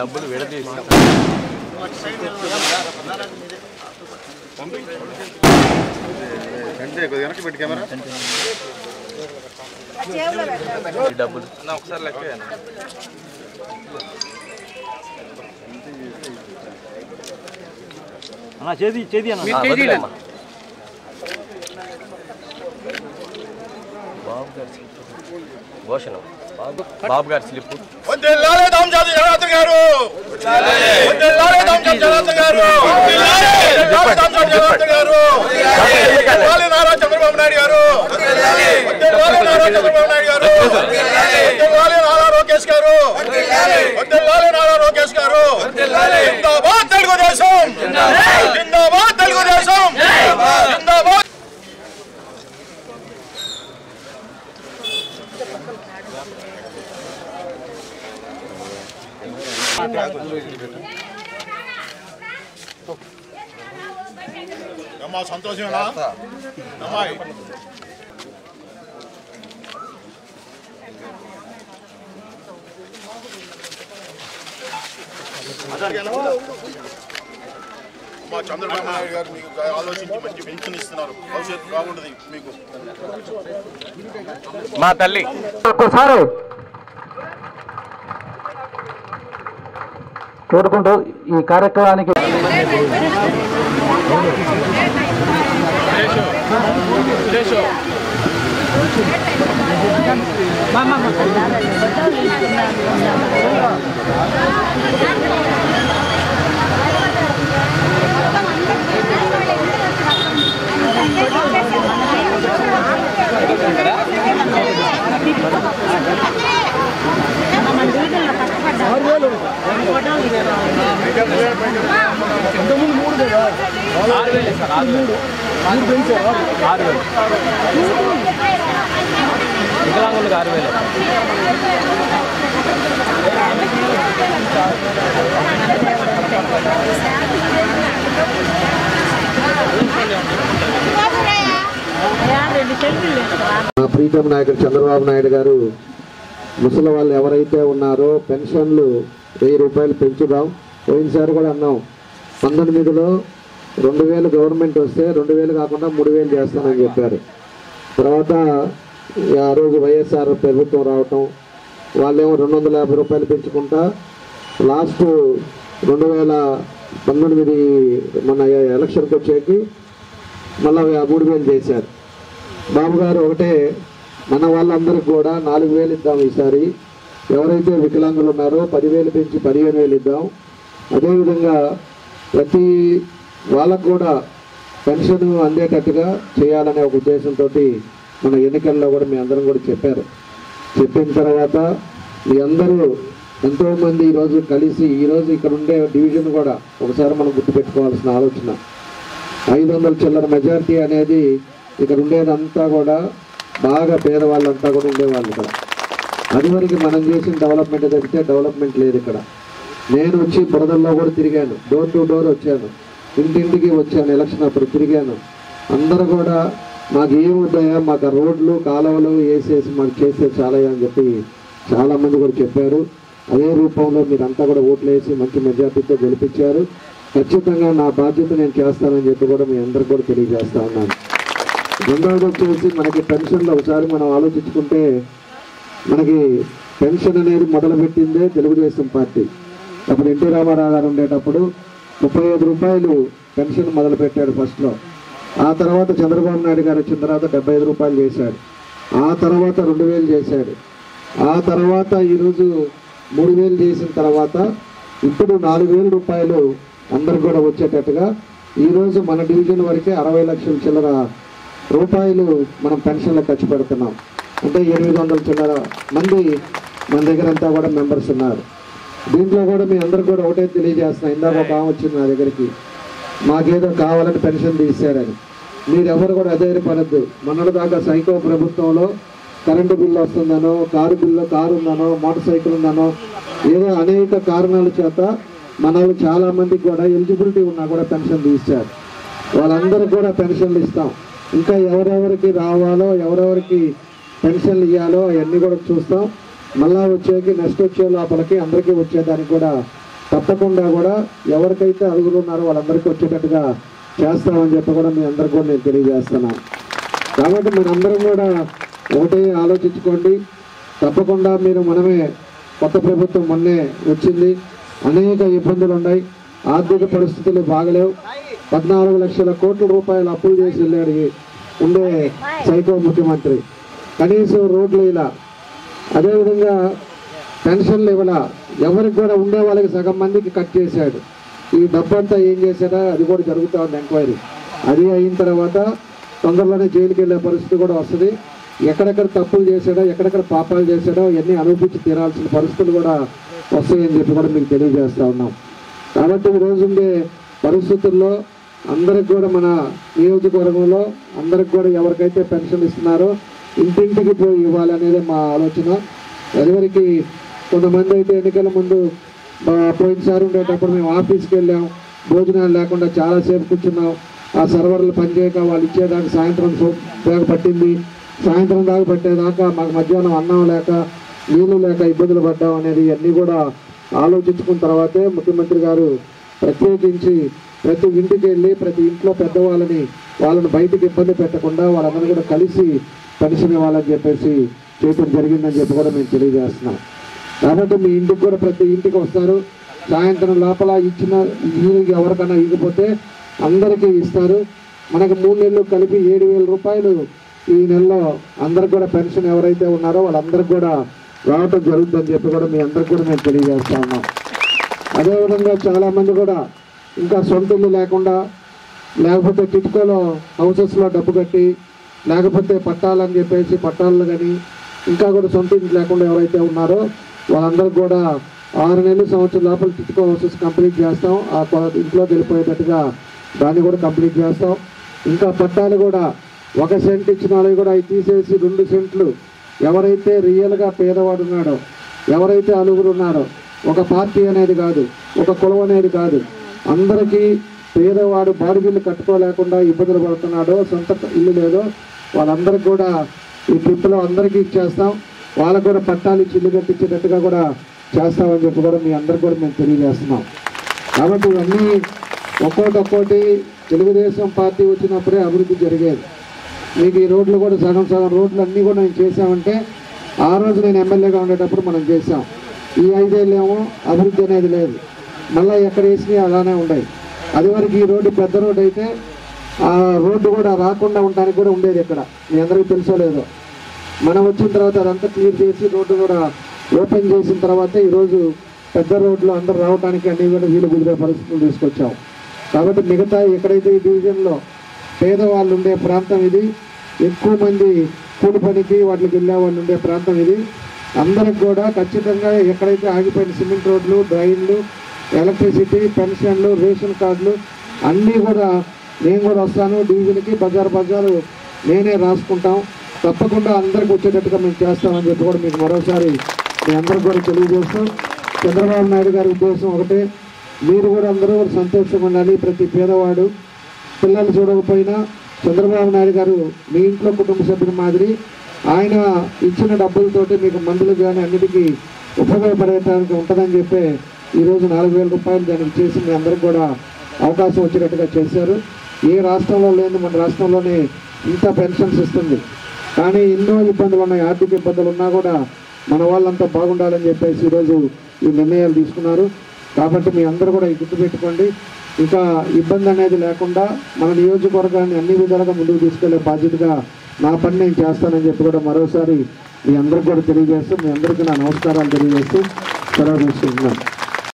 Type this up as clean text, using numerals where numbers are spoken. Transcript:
డబ్బులు విడదీసి డబ్బులు ఒకసారి లెక్క చేది చేది అన్న భూషణం బాబు గారి స్లిప్ చంద్రబాబు నాయుడు గారు లోకేష్ గారు లోకేష్ గారు జిందాబాద్ తెలుగుదేశం జిందాబాద్ తెలుగుదేశం జిందాబాద్ అమ్మా సంతోషమేనా అమ్మాయి మా చంద్రబాబు నాయుడు గారు మీకు ఆలోచించి మంచి పెన్షన్ ఇస్తున్నారు భవిష్యత్తు బాగుంటుంది మీకు మా తల్లి ఒక్కసారి కోరుకుంటూ ఈ కార్యక్రమానికి వికలాంగులకు 6,000 ప్రీతం నాయకుడు చంద్రబాబు నాయుడు గారు ముసలి వాళ్ళు ఎవరైతే ఉన్నారో పెన్షన్లు 1000 రూపాయలు పెంచుదాం. పోయినసారి కూడా అన్నాం 19లో 2000 గవర్నమెంట్ వస్తే 2000 కాకుండా 3000 చేస్తానని చెప్పారు. తర్వాత ఆ రోజు వైఎస్ఆర్ ప్రభుత్వం రావటం వాళ్ళేమో 250 రూపాయలు పెంచుకుంటా లాస్ట్ 2019 మన ఎలక్షన్కి వచ్చేకి మళ్ళీ 3000 చేశారు. బాబు గారు ఒకటే మన వాళ్ళందరికీ కూడా 4000 ఇద్దాం. ఈసారి ఎవరైతే వికలాంగులు ఉన్నారో 10,000 పెంచి 15,000 ఇద్దాం. అదేవిధంగా ప్రతి వాళ్ళకు కూడా పెన్షన్ అందేటట్టుగా చేయాలనే ఒక ఉద్దేశంతో మన ఎన్నికల్లో కూడా మీ అందరం కూడా చెప్పారు. చెప్పిన తర్వాత మీ అందరూ ఎంతోమంది ఈరోజు కలిసి ఈరోజు ఇక్కడ ఉండే డివిజన్ కూడా ఒకసారి మనం గుర్తుపెట్టుకోవాల్సిన ఆలోచన 500 చిల్లర మెజారిటీ అనేది ఇక్కడ ఉండేదంతా కూడా బాగా పేదవాళ్ళంతా కూడా ఉండేవాళ్ళు ఇక్కడ. అది వరకు మనం చేసిన డెవలప్మెంట్ తగ్గితే డెవలప్మెంట్ లేదు ఇక్కడ. నేను వచ్చి బురదల్లో కూడా తిరిగాను, డోర్ టు డోర్ వచ్చాను, ఇంటింటికి వచ్చాను, ఎలక్షన్ అప్పుడు తిరిగాను. అందరూ కూడా మాకు ఏముంటాయా, మాకు రోడ్లు కాలువలు వేసేసి మాకు చేస్తే చాలా అని చెప్పి చాలామంది కూడా చెప్పారు. అదే రూపంలో మీరంతా కూడా ఓట్లు వేసి మంచి మెజార్టీతో గెలిపించారు. ఖచ్చితంగా నా బాధ్యత నేను చేస్తానని చెప్పి కూడా మీ అందరికి కూడా తెలియజేస్తా ఉన్నాను. రెండవది వచ్చేసి మనకి పెన్షన్లో ఒకసారి మనం ఆలోచించుకుంటే మనకి పెన్షన్ అనేది మొదలుపెట్టిందే తెలుగుదేశం పార్టీ. అప్పుడు ఎన్టీ రామారావు గారు ఉండేటప్పుడు 35 రూపాయలు పెన్షన్ మొదలుపెట్టాడు ఫస్ట్లో. ఆ తర్వాత చంద్రబాబు నాయుడు గారు వచ్చిన తర్వాత 75 రూపాయలు చేశాడు. ఆ తర్వాత 2000 చేశాడు. ఆ తర్వాత ఈరోజు 3000 చేసిన తర్వాత ఇప్పుడు 4000 రూపాయలు అందరికి కూడా వచ్చేటట్టుగా ఈరోజు మన డివిజన్ వరకే 60 లక్షల చిల్లర రూపాయలు మనం పెన్షన్లో ఖర్చు పెడుతున్నాం. అంటే 800 చిల్లర మంది మన దగ్గర అంతా కూడా మెంబర్స్ ఉన్నారు. దీంట్లో కూడా మీ అందరికి కూడా ఒకటే తెలియజేస్తున్నా. ఇందాక ఒక ఆమె వచ్చింది నా దగ్గరికి, మాకేదో కావాలని పెన్షన్ తీశారని. మీరెవరు కూడా అధైర్యపడద్దు. మొన్నటి దాకా సైకో ప్రభుత్వంలో కరెంటు బిల్లు వస్తుందనో, కారు ఉందనో, మోటార్ సైకిల్ ఉందనో ఏదో అనేక కారణాల చేత మనలో చాలామందికి కూడా ఎలిజిబిలిటీ ఉన్నా కూడా పెన్షన్ తీశారు. వాళ్ళందరికీ కూడా పెన్షన్లు ఇస్తాం. ఇంకా ఎవరెవరికి రావాలో, ఎవరెవరికి పెన్షన్లు ఇవ్వాలో అవన్నీ కూడా చూస్తాం. మళ్ళా వచ్చేకి నెక్స్ట్ వచ్చే లోపలికి అందరికీ వచ్చేదానికి కూడా తప్పకుండా కూడా ఎవరికైతే అర్హులు ఉన్నారో వాళ్ళందరికీ వచ్చేటట్టుగా చేస్తామని చెప్పి కూడా మీ అందరికీ కూడా నేను తెలియజేస్తున్నాను. కాబట్టి మీరందరం కూడా ఒకటే ఆలోచించుకోండి. తప్పకుండా మీరు మనమే కొత్త ప్రభుత్వం మొన్నే వచ్చింది, అనేక ఇబ్బందులు ఉన్నాయి, ఆర్థిక పరిస్థితులు బాగలేవు. 14 లక్షల కోట్ల రూపాయలు అప్పులు చేసి వెళ్ళాడు ఉండే సైకో ముఖ్యమంత్రి. కనీసం రోడ్లు ఇలా, అదేవిధంగా పెన్షన్లు ఇవ్వాల, ఎవరికి కూడా ఉండే వాళ్ళకి సగం మందికి కట్ చేశాడు. ఈ డబ్బంతా ఏం చేశాడో అది కూడా జరుగుతూ ఉంది ఎంక్వైరీ. అది అయిన తర్వాత తొందరలోనే జైలుకి వెళ్ళే పరిస్థితి కూడా వస్తుంది. ఎక్కడెక్కడ తప్పులు చేశాడో, ఎక్కడెక్కడ పాపాలు చేశాడో ఇవన్నీ అనుభవించి తీరాల్సిన పరిస్థితులు కూడా వస్తాయని చెప్పి కూడా మీకు తెలియజేస్తూ ఉన్నాం. కాబట్టి ఈరోజు ఉండే పరిస్థితుల్లో అందరికి కూడా మన నియోజకవర్గంలో అందరికి కూడా ఎవరికైతే పెన్షన్ ఇస్తున్నారో ఇంటింటికి పోయి ఇవ్వాలనేది మా ఆలోచన. ఎవరికి కొంతమంది అయితే ఎన్నికల ముందు పోయినసారి ఉండేటప్పుడు మేము ఆఫీస్కి వెళ్ళాం, భోజనాలు లేకుండా చాలాసేపు కూర్చున్నాం. ఆ సర్వర్లు పనిచేయక వాళ్ళు ఇచ్చేదాకా సాయంత్రం దాకా పట్టింది. సాయంత్రం దాకా పట్టేదాకా మాకు మధ్యాహ్నం అన్నం లేక నీళ్ళు లేక ఇబ్బందులు పడ్డాం అనేది అన్నీ కూడా ఆలోచించుకున్న తర్వాతే ముఖ్యమంత్రి గారు ప్రత్యేకించి ప్రతి ఇంటికి వెళ్ళి ప్రతి ఇంట్లో పెద్దవాళ్ళని వాళ్ళని బయటికి ఇబ్బంది పెట్టకుండా వాళ్ళందరూ కూడా కలిసి పెన్షన్ ఇవ్వాలని చెప్పేసి చేయడం జరిగిందని చెప్పి కూడా మేము తెలియజేస్తున్నాం. కాబట్టి మీ ఇంటికి కూడా ప్రతి ఇంటికి వస్తారు. సాయంత్రం లోపల ఇచ్చిన ఎవరికైనా ఇగిపోతే అందరికీ ఇస్తారు. మనకు 3 నెలలు కలిపి 7,000 రూపాయలు ఈ నెలలో అందరికి కూడా పెన్షన్ ఎవరైతే ఉన్నారో వాళ్ళందరికీ కూడా రావటం జరుగుతుందని చెప్పి కూడా మీ అందరికి కూడా మేము తెలియజేస్తా ఉన్నాం. అదేవిధంగా చాలామంది కూడా ఇంకా సొంత ఇల్లు లేకుండా, లేకపోతే టిట్కోలో హౌసెస్లో డబ్బు కట్టి, లేకపోతే పట్టాలని చెప్పేసి పట్టాలు కానీ ఇంకా కూడా సొంత ఇంటి లేకుండా ఎవరైతే ఉన్నారో వాళ్ళందరికీ కూడా 6 నెలలు సంవత్సరం లోపల టిట్కో హౌసెస్ కంప్లీట్ చేస్తాం. ఆ ఇంట్లోకి వెళ్ళిపోయేటట్టుగా దాన్ని కూడా కంప్లీట్ చేస్తాం. ఇంకా పట్టాలు కూడా 1 సెంట్ ఇచ్చిన వాళ్ళకి కూడా అవి తీసేసి 2 సెంట్లు ఎవరైతే రియల్గా పేదవాడు ఉన్నాడో, ఎవరైతే అలుగురు ఉన్నారో, ఒక పార్టీ అనేది కాదు, ఒక కులం అనేది కాదు, అందరికీ పేదవాడు బాడిగిల్లు కట్టుకోలేకుండా ఇబ్బందులు పడుతున్నాడో, సొంత ఇల్లు లేదో వాళ్ళందరికీ కూడా ఈ ట్రిప్లో అందరికీ ఇచ్చేస్తాం. వాళ్ళకు కూడా పట్టాలు ఇచ్చి ఇల్లు కట్టించేటట్టుగా కూడా చేస్తామని చెప్పి కూడా మీ అందరికి కూడా మేము తెలియజేస్తున్నాం. కాబట్టి ఇవన్నీ ఒక్కోటి తెలుగుదేశం పార్టీ వచ్చినప్పుడే అభివృద్ధి జరిగేది. మీకు ఈ రోడ్లు కూడా సగం రోడ్లు అన్నీ కూడా నేను చేసామంటే ఆ రోజు నేను ఎమ్మెల్యేగా ఉండేటప్పుడు మనం చేసాం. ఈ 5 ఏళ్ళేమో అభివృద్ధి అనేది లేదు, మళ్ళీ ఎక్కడ వేసినాయి అలానే ఉన్నాయి. అది వరకు ఈ రోడ్డు పెద్ద రోడ్డు అయితే ఆ రోడ్డు కూడా రాకుండా ఉండడానికి కూడా ఉండేది. ఇక్కడ మీ అందరికీ తెలుసో లేదో, మనం వచ్చిన తర్వాత అదంతా క్లియర్ చేసి రోడ్డు కూడా ఓపెన్ చేసిన తర్వాత ఈరోజు పెద్ద రోడ్లు అందరూ రావడానికి అన్నీ కూడా వీలు కుదిరే పరిస్థితులు తీసుకొచ్చాం. కాబట్టి మిగతా ఎక్కడైతే ఈ డివిజన్లో పేదవాళ్ళు ఉండే ప్రాంతం ఇది, ఎక్కువ మంది కూలి పనికి వాటికి వెళ్ళే వాళ్ళు ఉండే ప్రాంతం ఇది, అందరికి కూడా ఖచ్చితంగా ఎక్కడైతే ఆగిపోయిన సిమెంట్ రోడ్లు, డ్రైన్లు, ఎలక్ట్రిసిటీ, పెన్షన్లు, రేషన్ కార్డులు అన్నీ కూడా నేను కూడా వస్తాను. డివిజన్కి బజారు నేనే రాసుకుంటాం. తప్పకుండా అందరికి వచ్చేటట్టుగా మేము చేస్తామని చెప్పి కూడా మీకు మరోసారి మీ అందరికి కూడా తెలియజేస్తాం. చంద్రబాబు నాయుడు గారి ఉద్దేశం ఒకటే, మీరు కూడా అందరూ సంతోషంగా ఉండాలి. ప్రతి పేదవాడు పిల్లలు చూడకపోయినా చంద్రబాబు నాయుడు గారు మీ ఇంట్లో కుటుంబ సభ్యుల మాదిరి ఆయన ఇచ్చిన డబ్బులతోటి మీకు మందులు కానీ అన్నిటికీ ఉపయోగపడేటానికి ఉంటుందని చెప్పి ఈరోజు 4,000 రూపాయలు దానికి చేసి మీ అందరికి కూడా అవకాశం వచ్చేటట్టుగా చేశారు. ఏ రాష్ట్రంలో లేని మన రాష్ట్రంలోనే ఇంత పెన్షన్స్ ఇస్తుంది. కానీ ఎన్నో ఇబ్బందులు ఉన్నాయి, ఆర్థిక ఇబ్బందులు ఉన్నా కూడా మన వాళ్ళంతా బాగుండాలని చెప్పేసి ఈరోజు ఈ నిర్ణయాలు తీసుకున్నారు. కాబట్టి మీ అందరూ కూడా ఈ గుర్తుపెట్టుకోండి. ఇంకా ఇబ్బంది అనేది లేకుండా మన నియోజకవర్గాన్ని అన్ని విధాలుగా ముందుకు తీసుకెళ్లే బాధ్యతగా నా పని నేను చేస్తానని చెప్పి కూడా మరోసారి మీ అందరికి కూడా తెలియజేస్తూ మీ అందరికీ నా నమస్కారాలు తెలియజేస్తూ సెలవు తీసుకుంటున్నాను.